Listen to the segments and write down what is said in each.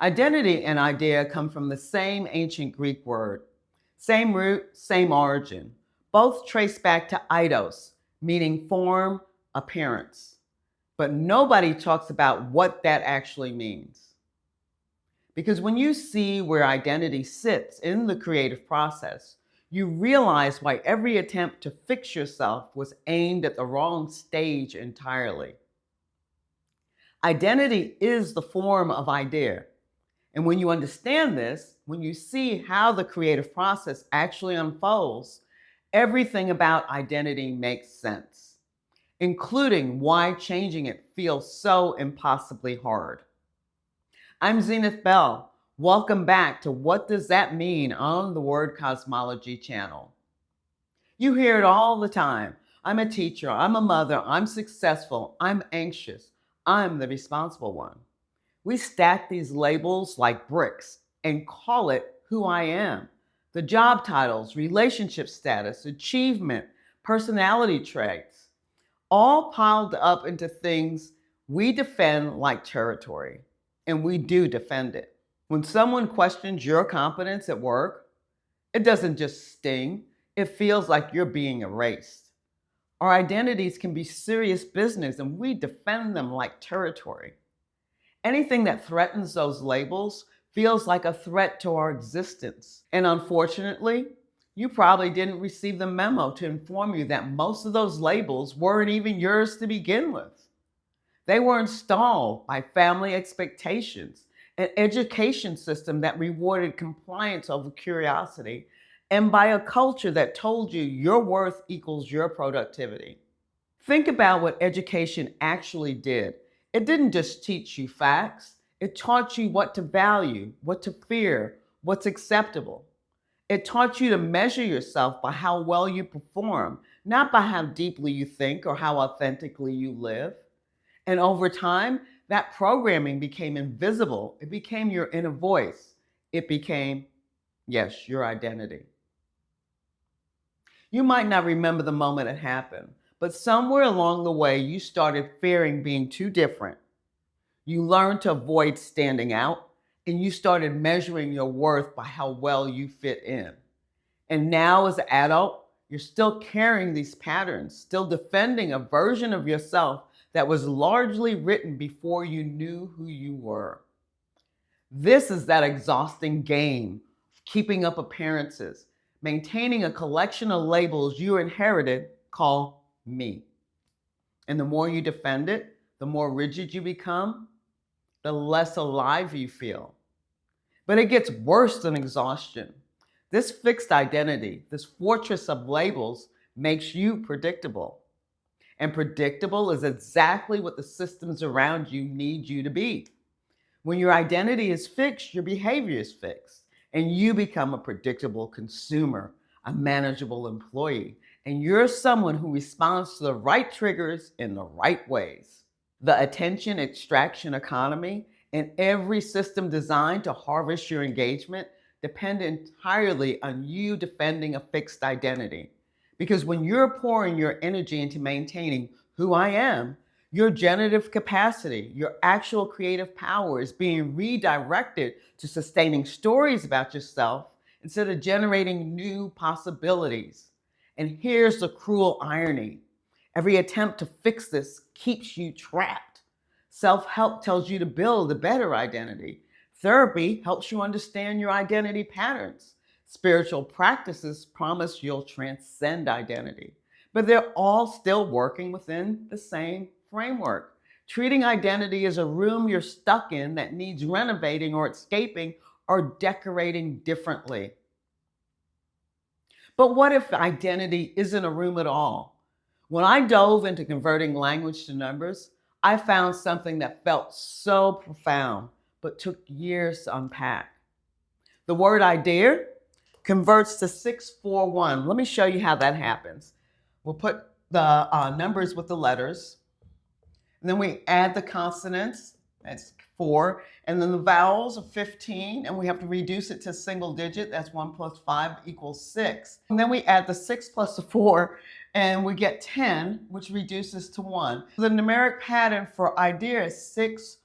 Identity and idea come from the same ancient Greek word, same root, same origin. Both trace back to eidos, meaning form, appearance. But nobody talks about what that actually means. Because when you see where identity sits in the creative process, you realize why every attempt to fix yourself was aimed at the wrong stage entirely. Identity is the form of idea. And when you understand this, when you see how the creative process actually unfolds, everything about identity makes sense, including why changing it feels so impossibly hard. I'm Zenith Bell. Welcome back to What Does That Mean on the Word Cosmology channel. You hear it all the time. I'm a teacher, I'm a mother, I'm successful, I'm anxious, I'm the responsible one. We stack these labels like bricks and call it who I am. The job titles, relationship status, achievement, personality traits, all piled up into things we defend like territory. And we do defend it. When someone questions your competence at work, it doesn't just sting, it feels like you're being erased. Our identities can be serious business and we defend them like territory. Anything that threatens those labels feels like a threat to our existence. And unfortunately, you probably didn't receive the memo to inform you that most of those labels weren't even yours to begin with. They were installed by family expectations, an education system that rewarded compliance over curiosity, and by a culture that told you your worth equals your productivity. Think about what education actually did. It didn't just teach you facts, it taught you what to value, what to fear, what's acceptable. It taught you to measure yourself by how well you perform, not by how deeply you think or how authentically you live. And over time, that programming became invisible. It became your inner voice. It became, yes, your identity. You might not remember the moment it happened, but somewhere along the way, you started fearing being too different. You learned to avoid standing out, and you started measuring your worth by how well you fit in. And now, as an adult, you're still carrying these patterns, still defending a version of yourself that was largely written before you knew who you were. This is that exhausting game of keeping up appearances, maintaining a collection of labels you inherited called me. And the more you defend it, the more rigid you become, the less alive you feel. But it gets worse than exhaustion. This fixed identity, this fortress of labels, makes you predictable. And predictable is exactly what the systems around you need you to be. When your identity is fixed, your behavior is fixed, and you become a predictable consumer, a manageable employee, and you're someone who responds to the right triggers in the right ways. The attention extraction economy and every system designed to harvest your engagement depend entirely on you defending a fixed identity. Because when you're pouring your energy into maintaining who I am, your generative capacity, your actual creative power is being redirected to sustaining stories about yourself instead of generating new possibilities. And here's the cruel irony. Every attempt to fix this keeps you trapped. Self-help tells you to build a better identity. Therapy helps you understand your identity patterns. Spiritual practices promise you'll transcend identity, but they're all still working within the same framework. Treating identity as a room you're stuck in that needs renovating or escaping or decorating differently. But what if identity isn't a room at all? When I dove into converting language to numbers, I found something that felt so profound, but took years to unpack. The word idea converts to 641. Let me show you how that happens. We'll put the numbers with the letters, and then we add the consonants, that's 4, and then the vowels are 15, and we have to reduce it to single digit, that's 1 plus 5 equals 6. And then we add the 6 plus the 4, and we get 10, which reduces to 1. The numeric pattern for idea is 6,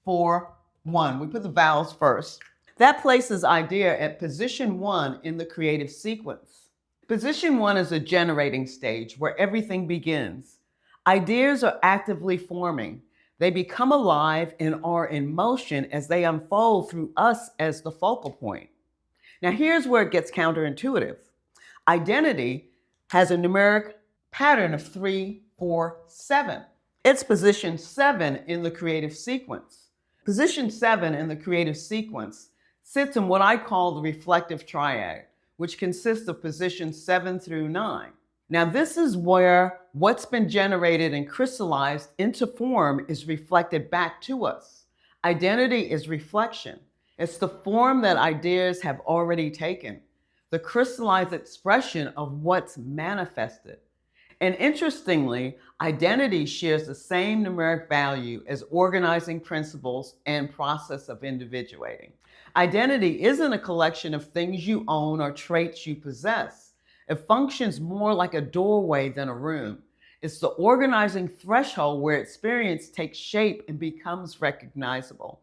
4, One, we put the vowels first. That places idea at position 1 in the creative sequence. Position 1 is a generating stage where everything begins. Ideas are actively forming. They become alive and are in motion as they unfold through us as the focal point. Now, here's where it gets counterintuitive. Identity has a numeric pattern of 3, 4, 7. It's position 7 in the creative sequence. Position 7 in the creative sequence sits in what I call the reflective triad, which consists of positions 7 through 9. Now, this is where what's been generated and crystallized into form is reflected back to us. Identity is reflection. It's the form that ideas have already taken, the crystallized expression of what's manifested. And interestingly, identity shares the same numeric value as organizing principles and process of individuating. Identity isn't a collection of things you own or traits you possess. It functions more like a doorway than a room. It's the organizing threshold where experience takes shape and becomes recognizable.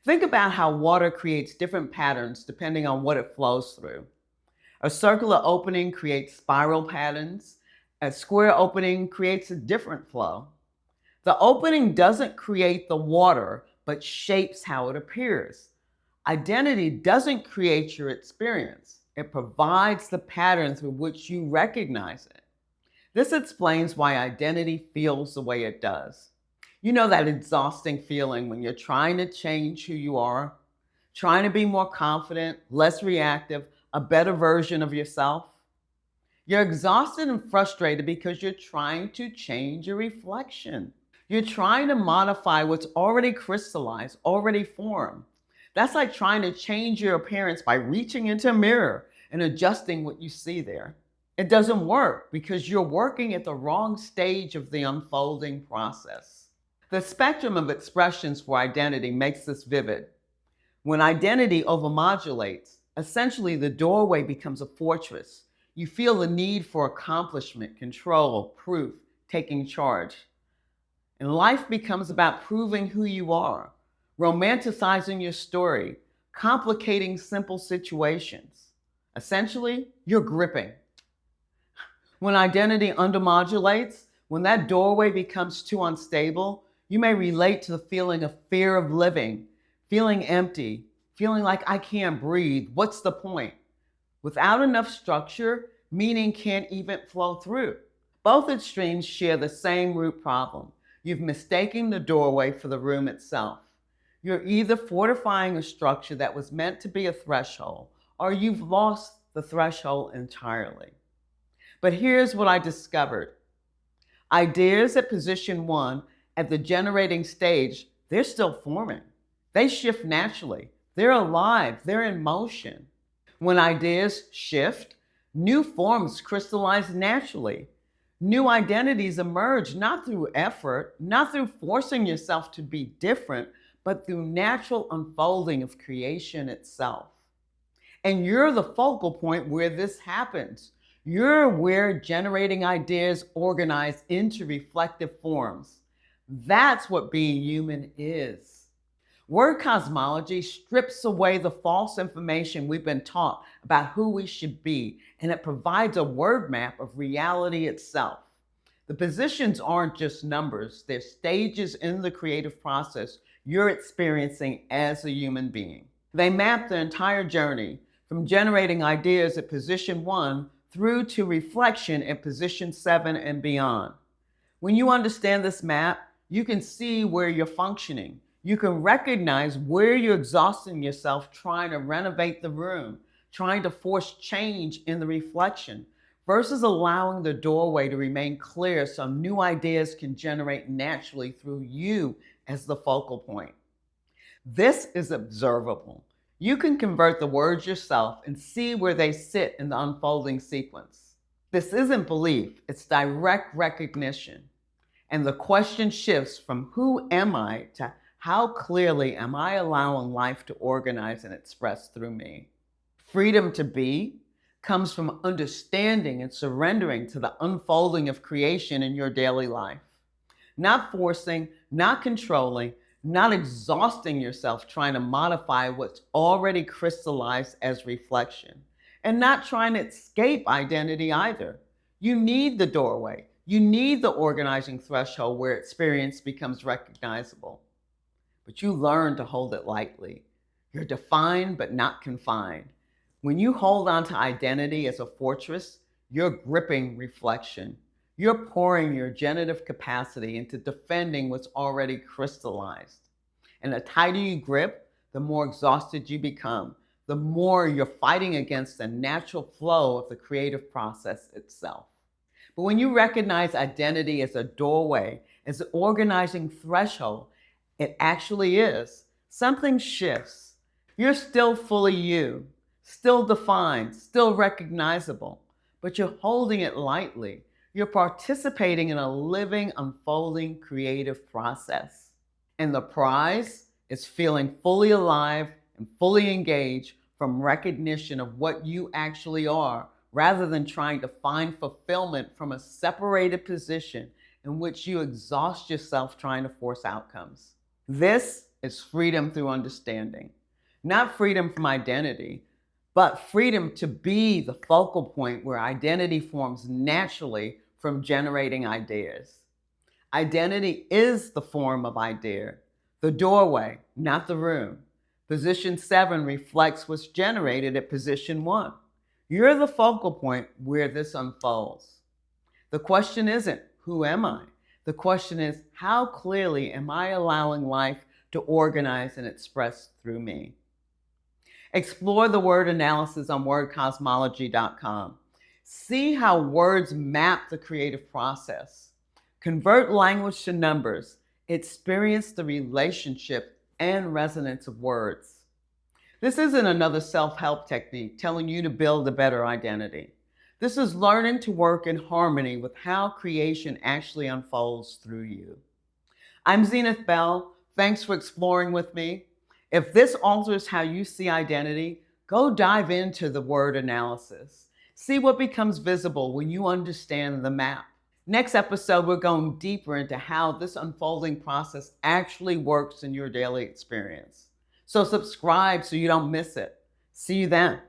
Think about how water creates different patterns depending on what it flows through. A circular opening creates spiral patterns. A square opening creates a different flow. The opening doesn't create the water, but shapes how it appears. Identity doesn't create your experience. It provides the pattern through which you recognize it. This explains why identity feels the way it does. You know that exhausting feeling when you're trying to change who you are, trying to be more confident, less reactive, a better version of yourself? You're exhausted and frustrated because you're trying to change your reflection. You're trying to modify what's already crystallized, already formed. That's like trying to change your appearance by reaching into a mirror and adjusting what you see there. It doesn't work because you're working at the wrong stage of the unfolding process. The spectrum of expressions for identity makes this vivid. When identity overmodulates, essentially the doorway becomes a fortress. You feel the need for accomplishment, control, proof, taking charge. And life becomes about proving who you are, romanticizing your story, complicating simple situations. Essentially, you're gripping. When identity undermodulates, when that doorway becomes too unstable, you may relate to the feeling of fear of living, feeling empty, feeling like I can't breathe. What's the point? Without enough structure, meaning can't even flow through. Both extremes share the same root problem. You've mistaken the doorway for the room itself. You're either fortifying a structure that was meant to be a threshold, or you've lost the threshold entirely. But here's what I discovered. Ideas at position 1 at the generating stage, they're still forming. They shift naturally. They're alive. They're in motion. When ideas shift, new forms crystallize naturally. New identities emerge not through effort, not through forcing yourself to be different, but through natural unfolding of creation itself. And you're the focal point where this happens. You're where generating ideas organize into reflective forms. That's what being human is. Word cosmology strips away the false information we've been taught about who we should be, and it provides a word map of reality itself. The positions aren't just numbers, they're stages in the creative process you're experiencing as a human being. They map the entire journey from generating ideas at position 1 through to reflection at position 7 and beyond. When you understand this map, you can see where you're functioning. You can recognize where you're exhausting yourself trying to renovate the room, trying to force change in the reflection, versus allowing the doorway to remain clear so new ideas can generate naturally through you as the focal point. This is observable. You can convert the words yourself and see where they sit in the unfolding sequence. This isn't belief, it's direct recognition. And the question shifts from who am I to how clearly am I allowing life to organize and express through me? Freedom to be comes from understanding and surrendering to the unfolding of creation in your daily life. Not forcing, not controlling, not exhausting yourself trying to modify what's already crystallized as reflection, and not trying to escape identity either. You need the doorway. You need the organizing threshold where experience becomes recognizable. But you learn to hold it lightly. You're defined but not confined. When you hold on to identity as a fortress, you're gripping reflection. You're pouring your generative capacity into defending what's already crystallized. And the tighter you grip, the more exhausted you become, the more you're fighting against the natural flow of the creative process itself. But when you recognize identity as a doorway, as an organizing threshold, it actually is, something shifts. You're still fully you, still defined, still recognizable, but you're holding it lightly. You're participating in a living, unfolding creative process. And the prize is feeling fully alive and fully engaged from recognition of what you actually are, rather than trying to find fulfillment from a separated position in which you exhaust yourself trying to force outcomes. This is freedom through understanding. Not freedom from identity, but freedom to be the focal point where identity forms naturally from generating ideas. Identity is the form of idea, the doorway, not the room. Position 7 reflects what's generated at position 1. You're the focal point where this unfolds. The question isn't, who am I? The question is, how clearly am I allowing life to organize and express through me? Explore the word analysis on wordcosmology.com. See how words map the creative process. Convert language to numbers. Experience the relationship and resonance of words. This isn't another self-help technique telling you to build a better identity. This is learning to work in harmony with how creation actually unfolds through you. I'm Zenith Bell. Thanks for exploring with me. If this alters how you see identity, go dive into the word analysis. See what becomes visible when you understand the map. Next episode, we're going deeper into how this unfolding process actually works in your daily experience. So subscribe so you don't miss it. See you then.